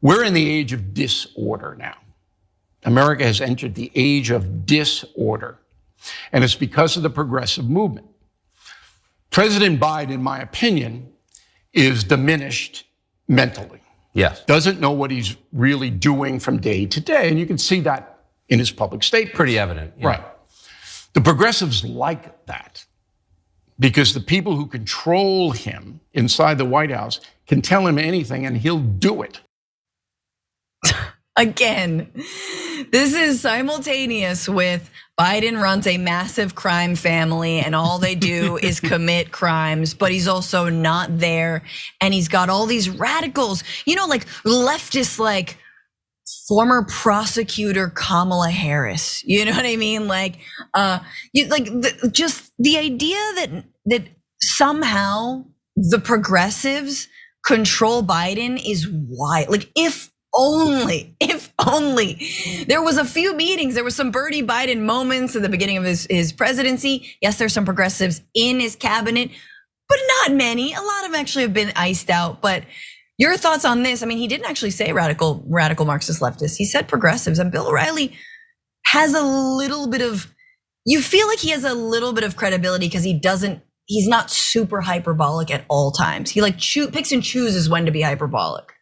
We're in the age of disorder now. America has entered the age of disorder, and it's because of the progressive movement. President Biden, in my opinion, is diminished mentally. Yes. Doesn't know what he's really doing from day to day, and you can see that in his public statements. Pretty evident. Yeah. Right. The progressives like that because the people who control him inside the White House can tell him anything and he'll do it. Again, this is simultaneous with Biden runs a massive crime family and all they do is commit crimes, but he's also not there. And he's got all these radicals, like leftists, like former prosecutor Kamala Harris. You know what I mean? Just the idea that somehow the progressives control Biden is wild. Like if only there was a few meetings, there was some Bernie Biden moments at the beginning of his presidency. Yes, there's some progressives in his cabinet, but not many. A lot of them actually have been iced out. But your thoughts on this? I mean, he didn't actually say radical Marxist leftists. He said progressives, and Bill O'Reilly has a little bit of, you feel like he has a little bit of credibility because he's not super hyperbolic at all times. He picks and chooses when to be hyperbolic.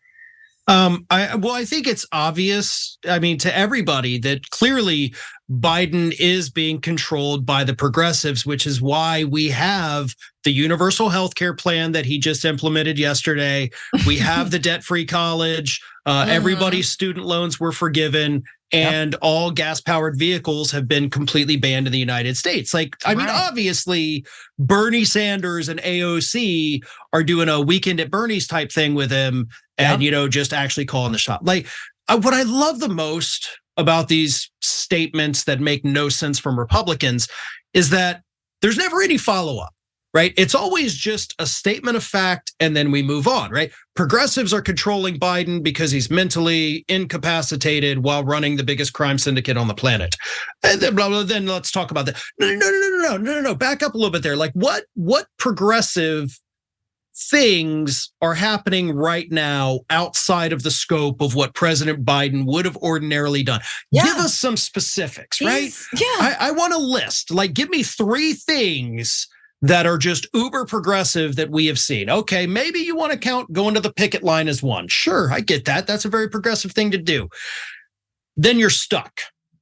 I think it's obvious, to everybody that clearly Biden is being controlled by the progressives, which is why we have the universal health care plan that he just implemented yesterday. We have the debt-free college, everybody's student loans were forgiven, and all gas-powered vehicles have been completely banned in the United States. Obviously, Bernie Sanders and AOC are doing a weekend at Bernie's type thing with him, and just actually calling the shot. What I love the most about these statements that make no sense from Republicans is that there's never any follow-up, right? It's always just a statement of fact and then we move on, right? Progressives are controlling Biden because he's mentally incapacitated while running the biggest crime syndicate on the planet. And then blah, blah, then let's talk about that. No. Back up a little bit there. What progressive things are happening right now outside of the scope of what President Biden would have ordinarily done? Give us some specifics, right? I want a list. Give me 3 things that are just uber progressive that we have seen. Okay, maybe you want to count going to the picket line as one. Sure, I get that. That's a very progressive thing to do. Then you're stuck.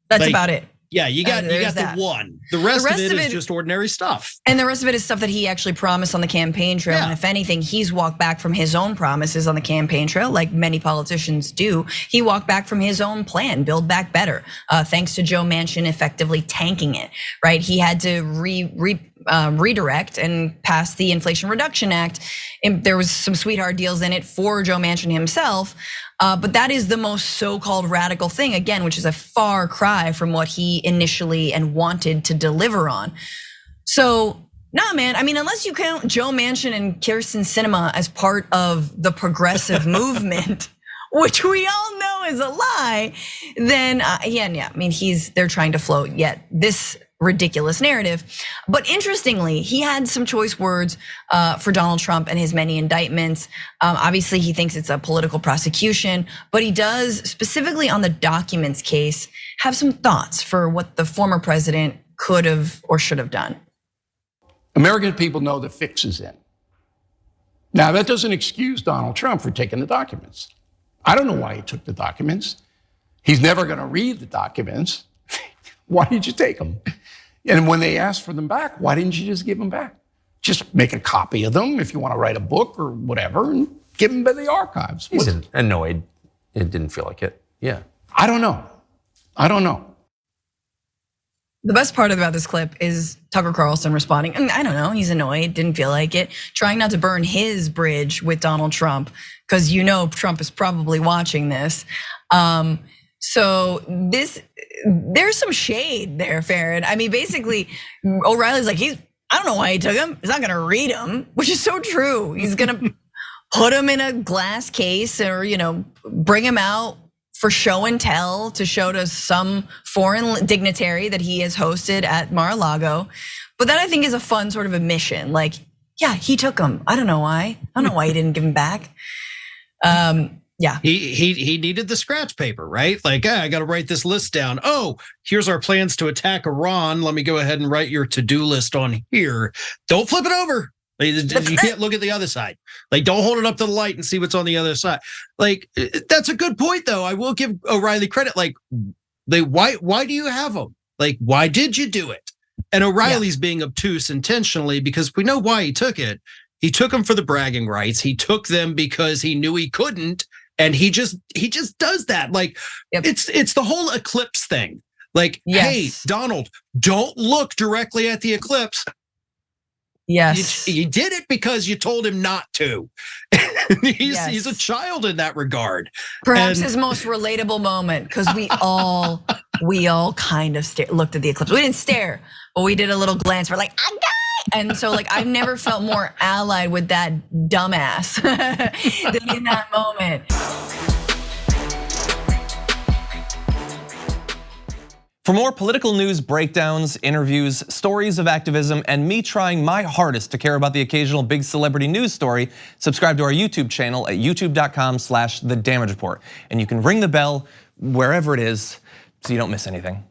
That's about it. Yeah, you got the one. The rest of it is just ordinary stuff. And the rest of it is stuff that he actually promised on the campaign trail. And if anything, he's walked back from his own promises on the campaign trail, like many politicians do. He walked back from his own plan, Build Back Better, thanks to Joe Manchin effectively tanking it, right? He had to redirect and pass the Inflation Reduction Act. And there was some sweetheart deals in it for Joe Manchin himself. But that is the most so-called radical thing, again, which is a far cry from what he initially and wanted to deliver on. So, nah, man, unless you count Joe Manchin and Kyrsten Sinema as part of the progressive movement, which we all know is a lie, then they're trying to float yet this ridiculous narrative. But interestingly, he had some choice words for Donald Trump and his many indictments. Obviously, he thinks it's a political prosecution, but he does, specifically on the documents case, have some thoughts for what the former president could have or should have done. American people know the fix is in. Now, that doesn't excuse Donald Trump for taking the documents. I don't know why he took the documents. He's never going to read the documents. Why did you take them? And when they asked for them back, why didn't you just give them back? Just make a copy of them if you want to write a book or whatever and give them to the archives. He's annoyed. It didn't feel like it. Yeah. I don't know. The best part about this clip is Tucker Carlson responding. I don't know, he's annoyed, didn't feel like it. Trying not to burn his bridge with Donald Trump, because Trump is probably watching this. So there's some shade there, Farron. Basically, O'Reilly's like, I don't know why he took him. He's not gonna read him, which is so true. He's gonna put him in a glass case or, bring him out for show and tell to show to some foreign dignitary that he has hosted at Mar-a-Lago. But that I think is a fun sort of admission. He took him. I don't know why. I don't know why he didn't give him back. Yeah. He needed the scratch paper, right? Like, I got to write this list down. Oh, here's our plans to attack Iran. Let me go ahead and write your to-do list on here. Don't flip it over. Like, you can't look at the other side. Like, don't hold it up to the light and see what's on the other side. Like, that's a good point, though. I will give O'Reilly credit. Like, why do you have them? Like, why did you do it? And O'Reilly's being obtuse intentionally because we know why he took it. He took them for the bragging rights. He took them because he knew he couldn't, and he just does that. Like, it's the whole eclipse thing. Like, hey, Donald, don't look directly at the eclipse. Yes. You did it because you told him not to. He's a child in that regard. Perhaps his most relatable moment, because we all kind of looked at the eclipse. We didn't stare, but we did a little glance. We're like, okay. And so, like, I've never felt more allied with that dumbass than in that moment. For more political news breakdowns, interviews, stories of activism, and me trying my hardest to care about the occasional big celebrity news story, subscribe to our YouTube channel at youtube.com/The Damage Report. And you can ring the bell wherever it is so you don't miss anything.